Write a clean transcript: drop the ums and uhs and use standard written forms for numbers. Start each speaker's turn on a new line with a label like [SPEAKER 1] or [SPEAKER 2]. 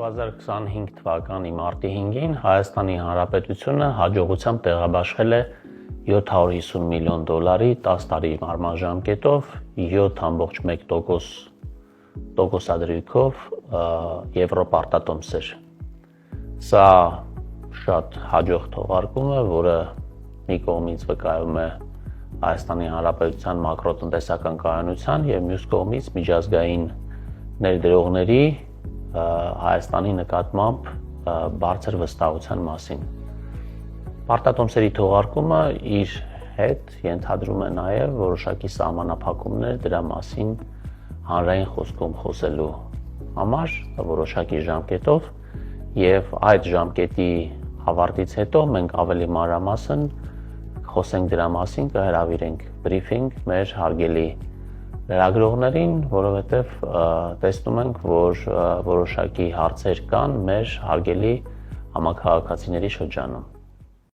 [SPEAKER 1] 2025 թվականի մարտի 5-ին Հայաստանի Հանրապետությունը հաջողությամբ տեղաբաշխել է $750 միլիոն 10 տարի մարմնաժամկետով 7.1% տոկոսադրույքով եվրոպարտատոմսեր։ Սա շատ հաջող թողարկում է, որը մի կողմից վկայում է Հայաստանի Հանրապետության մակրոտնտեսական կայունության և մյուս կողմից միջազգային ներդրողների Հայաստանի նկատմամբ բարձր վստահության մասին։ Պարտատոմսերի թողարկումը իր հետ ենթադրում է նաև որոշակի սահմանափակումներ դրա մասին հանրային խոսքում խոսելու համար որոշակի ժամկետով և այդ ժամկետի ավարտից հետո մենք ավելի մանրամասն խոսենք դրա մասին, կհրավիրենք բրիֆինգ մեր հարգելի լրագրողներին, որովհետև տեսնում ենք, որ որոշակի հարցեր կան մեր հարգելի համաքաղաքացիների շրջանում։